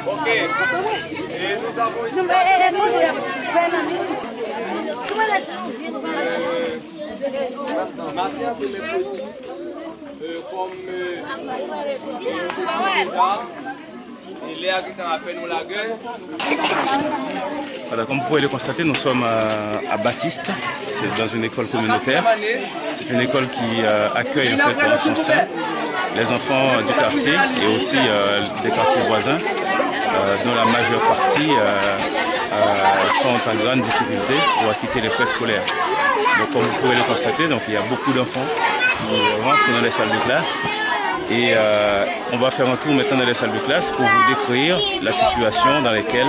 Ok. Et nous avons ici... Maintenant, c'est les petits. Comme... il est à peine la gueule. Voilà, comme vous pouvez le constater, nous sommes à Baptiste, c'est dans une école communautaire. C'est une école qui accueille en fait en son sein les enfants du quartier et aussi des quartiers voisins, dont la majeure partie sont en grande difficulté pour acquitter les frais scolaires. Donc comme vous pouvez le constater, donc, il y a beaucoup d'enfants qui rentrent dans les salles de classe. Et on va faire un tour maintenant dans les salles de classe pour vous décrire la situation dans laquelle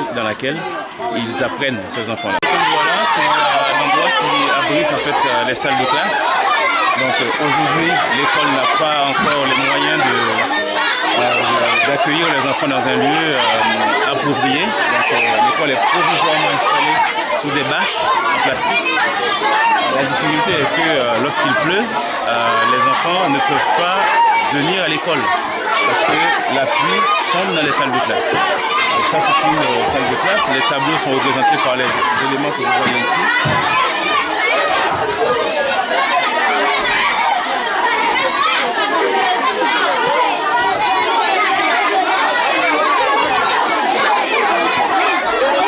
ils apprennent, ces enfants-là. Voilà, c'est l'endroit qui abrite en fait les salles de classe. Donc aujourd'hui, l'école n'a pas encore les moyens d'accueillir les enfants dans un lieu approprié. Donc l'école est provisoirement installée sous des bâches en plastique. La difficulté est que lorsqu'il pleut, les enfants ne peuvent pas venir à l'école parce que la pluie tombe dans les salles de classe. Donc ça c'est une salle de classe, les tableaux sont représentés par les éléments que vous voyez ici.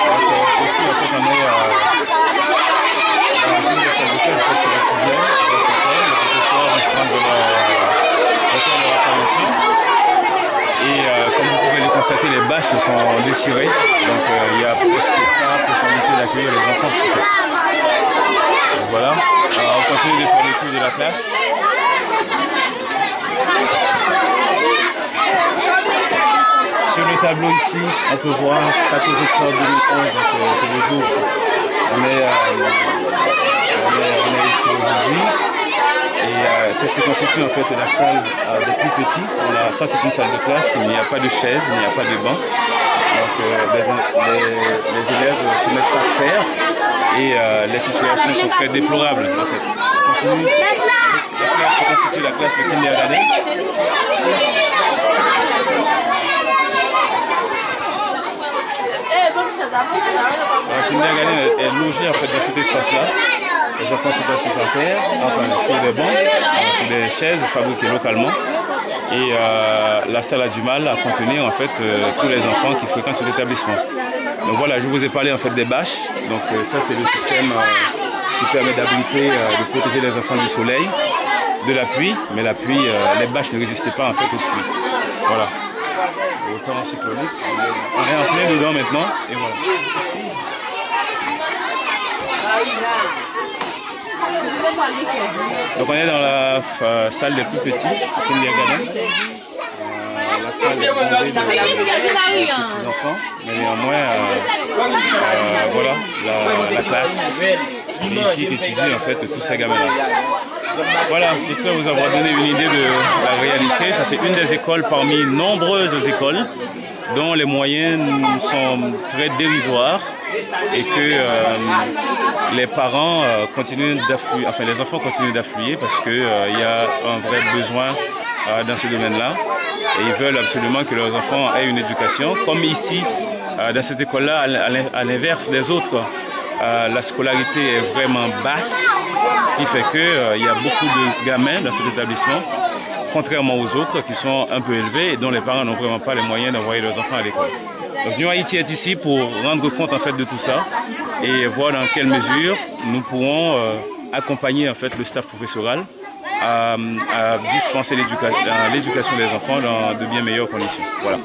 Donc, ici en fait on est dans une des salles de classe, c'est la 6e, le professeur en train de la formation. Et comme vous pouvez le constater, les bâches se sont déchirées, donc il n'y a presque pas possibilité d'accueillir les enfants. Donc, voilà, on continue de faire le tour de la classe. Sur le tableau ici, on peut voir 14 octobre 2011, donc c'est le jour où on est ici aujourd'hui. Et ça se constitue en fait la salle des plus petits. Ça c'est une salle de classe, il n'y a pas de chaise, il n'y a pas de banc. Donc les élèves se mettent par terre et les situations sont très déplorables en fait. On continue. Ça constitue la classe de kindergarten. La kindergarten est logée en fait dans cet espace-là. Les enfants sont assis par terre, enfin sur des bancs, sur des chaises fabriquées localement. Et la salle a du mal à contenir en fait tous les enfants qui fréquentent l'établissement. Donc voilà, je vous ai parlé en fait des bâches. Donc ça c'est le système qui permet d'abriter, de protéger les enfants du soleil, de la pluie. Mais la pluie, les bâches ne résistaient pas en fait aux pluies. Voilà. Au temps cyclonique, on est en plein dedans maintenant et voilà. Donc on est dans la salle des plus petits, kindergarten. La salle est bondée de petits enfants, mais néanmoins, voilà, la classe ici qui étudie en fait tous ces gamins-là. Voilà, j'espère vous avoir donné une idée de la réalité. Ça c'est une des écoles parmi nombreuses écoles dont les moyens sont très dérisoires et que les parents continuent d'affluer, enfin les enfants continuent d'affluer parce qu'il y a un vrai besoin dans ce domaine-là et ils veulent absolument que leurs enfants aient une éducation. Comme ici, dans cette école-là, à l'inverse des autres, la scolarité est vraiment basse, ce qui fait qu'il y a beaucoup de gamins dans cet établissement, contrairement aux autres qui sont un peu élevés et dont les parents n'ont vraiment pas les moyens d'envoyer leurs enfants à l'école. Donc New Haïti est ici pour rendre compte en fait de tout ça et voir dans quelle mesure nous pourrons accompagner en fait le staff professoral à dispenser l'éducation des enfants dans de bien meilleures conditions. Voilà.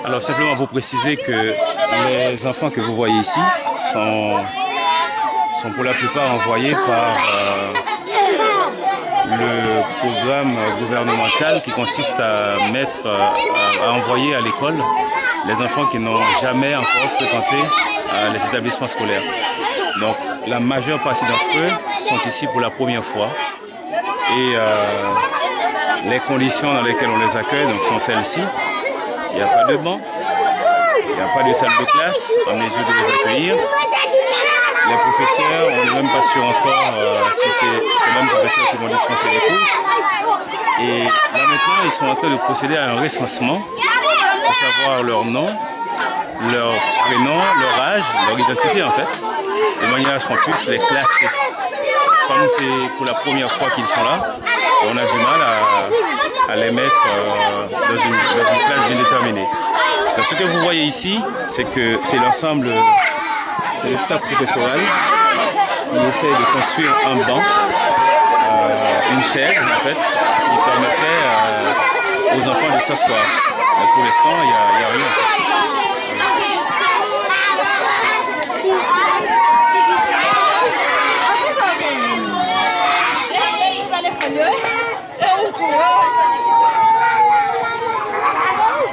Alors simplement pour préciser que les enfants que vous voyez ici sont pour la plupart envoyés par le programme gouvernemental qui consiste à envoyer à l'école les enfants qui n'ont jamais encore fréquenté les établissements scolaires. Donc la majeure partie d'entre eux sont ici pour la première fois et les conditions dans lesquelles on les accueille donc, sont celles-ci. Il n'y a pas de banc, il n'y a pas de salle de classe en mesure de les accueillir. Les professeurs, on n'est même pas sûr encore si c'est ces mêmes professeurs que qui vont dispenser les cours. Et là maintenant, ils sont en train de procéder à un recensement, à savoir leur nom, leur prénom, leur âge, leur identité en fait, de manière à ce qu'on puisse les classer. Comme c'est pour la première fois qu'ils sont là, on a du mal à les mettre dans une classe bien déterminée. Donc, ce que vous voyez ici, c'est que c'est l'ensemble, c'est le staff professoral qui essaie de construire un banc, une chaise en fait, qui permettrait aux enfants de s'asseoir. Mais pour l'instant, il n'y a rien en fait.